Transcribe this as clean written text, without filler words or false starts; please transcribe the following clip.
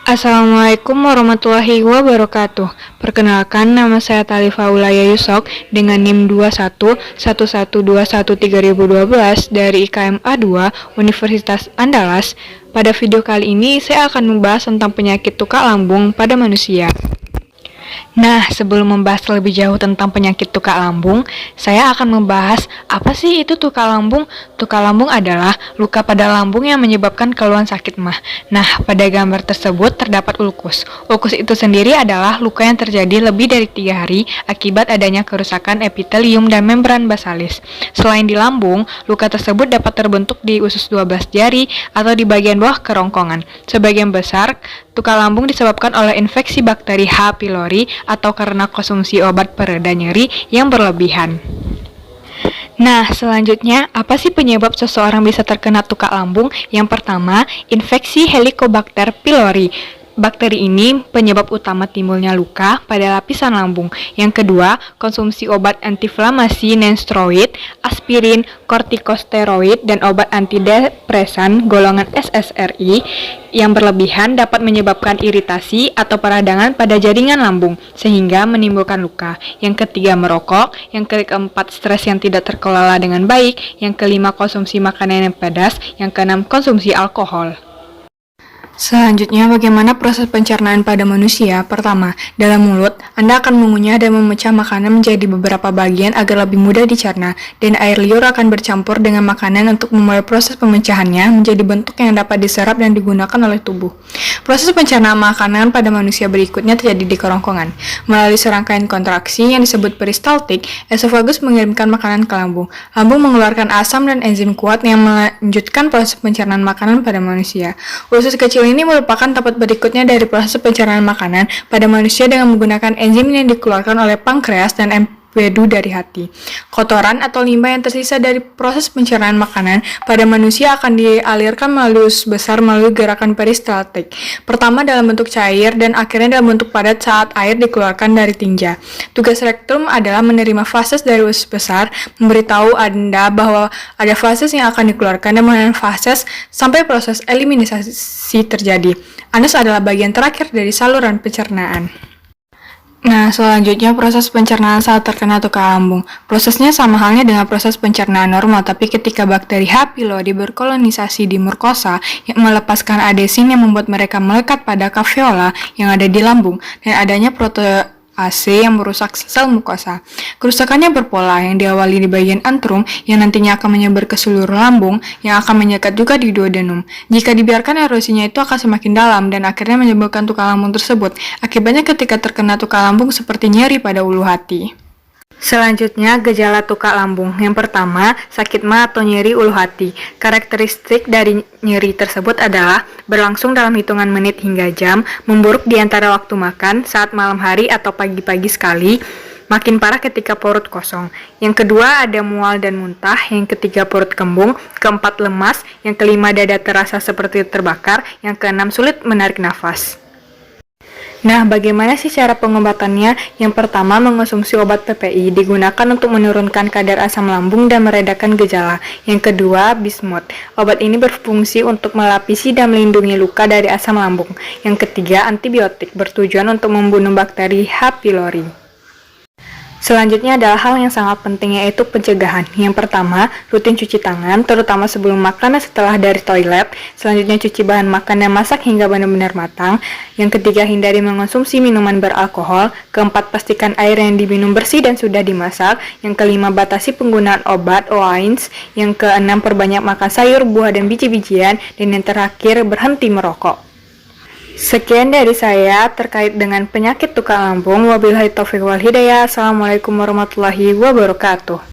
Assalamualaikum warahmatullahi wabarakatuh. Perkenalkan, nama saya Talifa Ulaya Yusok dengan NIM 2111213012 dari IKMA 2 Universitas Andalas. Pada video kali ini saya akan membahas tentang penyakit tukak lambung pada manusia. Nah, sebelum membahas lebih jauh tentang penyakit tukak lambung, saya akan membahas apa sih itu tukak lambung. Tukak lambung adalah luka pada lambung yang menyebabkan keluhan sakit mah. Nah, pada gambar tersebut terdapat ulkus. Ulkus itu sendiri adalah luka yang terjadi lebih dari 3 hari akibat adanya kerusakan epitelium dan membran basalis. Selain di lambung, luka tersebut dapat terbentuk di usus 12 jari atau di bagian bawah kerongkongan. Sebagian besar, tukak lambung disebabkan oleh infeksi bakteri H. pylori atau karena konsumsi obat pereda nyeri yang berlebihan. Nah, selanjutnya, apa sih penyebab seseorang bisa terkena tukak lambung? Yang pertama, infeksi Helicobacter pylori. Bakteri ini penyebab utama timbulnya luka pada lapisan lambung. Yang kedua, konsumsi obat antiinflamasi nonsteroid, aspirin, kortikosteroid, dan obat antidepresan golongan SSRI yang berlebihan dapat menyebabkan iritasi atau peradangan pada jaringan lambung, sehingga menimbulkan luka. Yang ketiga, merokok. Yang keempat, stres yang tidak terkelola dengan baik. Yang kelima, konsumsi makanan yang pedas. Yang keenam, konsumsi alkohol. Selanjutnya, bagaimana proses pencernaan pada manusia? Pertama, dalam mulut, Anda akan mengunyah dan memecah makanan menjadi beberapa bagian agar lebih mudah dicerna, dan air liur akan bercampur dengan makanan untuk memulai proses pemecahannya menjadi bentuk yang dapat diserap dan digunakan oleh tubuh. Proses pencernaan makanan pada manusia berikutnya terjadi di kerongkongan. Melalui serangkaian kontraksi yang disebut peristaltik, esofagus mengirimkan makanan ke lambung. Lambung mengeluarkan asam dan enzim kuat yang melanjutkan proses pencernaan makanan pada manusia. Usus kecil ini merupakan tahap berikutnya dari proses pencernaan makanan pada manusia dengan menggunakan enzim yang dikeluarkan oleh pankreas dan empedu dari hati. Kotoran atau limbah yang tersisa dari proses pencernaan makanan pada manusia akan dialirkan melalui usus besar melalui gerakan peristaltik. Pertama dalam bentuk cair dan akhirnya dalam bentuk padat saat air dikeluarkan dari tinja. Tugas rektum adalah menerima fases dari usus besar, memberitahu Anda bahwa ada fases yang akan dikeluarkan dan menahan fases sampai proses eliminasi terjadi. Anus adalah bagian terakhir dari saluran pencernaan. Nah, selanjutnya proses pencernaan saat terkena tukak lambung. Prosesnya sama halnya dengan proses pencernaan normal, tapi ketika bakteri H. pylori berkolonisasi di mukosa yang melepaskan adesin yang membuat mereka melekat pada alveola yang ada di lambung, dan adanya protease yang merusak sel mukosa. Kerusakannya berpola yang diawali di bagian antrum yang nantinya akan menyebar ke seluruh lambung yang akan menyekat juga di duodenum. Jika dibiarkan erosinya itu akan semakin dalam dan akhirnya menyebabkan tukak lambung tersebut. Akibatnya ketika terkena tukak lambung seperti nyeri pada ulu hati. Selanjutnya, gejala tukak lambung. Yang pertama, sakit mah atau nyeri ulu hati. Karakteristik dari nyeri tersebut adalah berlangsung dalam hitungan menit hingga jam, memburuk di antara waktu makan, saat malam hari atau pagi-pagi sekali, makin parah ketika perut kosong. Yang kedua, ada mual dan muntah. Yang ketiga, perut kembung. Keempat, lemas. Yang kelima, dada terasa seperti terbakar. Yang keenam, sulit menarik nafas. Nah, bagaimana sih cara pengobatannya? Yang pertama, mengonsumsi obat PPI digunakan untuk menurunkan kadar asam lambung dan meredakan gejala. Yang kedua, bismut. Obat ini berfungsi untuk melapisi dan melindungi luka dari asam lambung. Yang ketiga, antibiotik bertujuan untuk membunuh bakteri H. pylori. Selanjutnya adalah hal yang sangat penting, yaitu pencegahan. Yang pertama, rutin cuci tangan, terutama sebelum makan dan setelah dari toilet. Selanjutnya, cuci bahan makan dan masak hingga benar-benar matang. Yang ketiga, hindari mengonsumsi minuman beralkohol. Keempat, pastikan air yang diminum bersih dan sudah dimasak. Yang kelima, batasi penggunaan obat (OAINS). Yang keenam, perbanyak makan sayur, buah, dan biji-bijian. Dan yang terakhir, berhenti merokok. Sekian dari saya terkait dengan penyakit tukak lambung. Wabillahi taufiq wal hidayah. Assalamualaikum warahmatullahi wabarakatuh.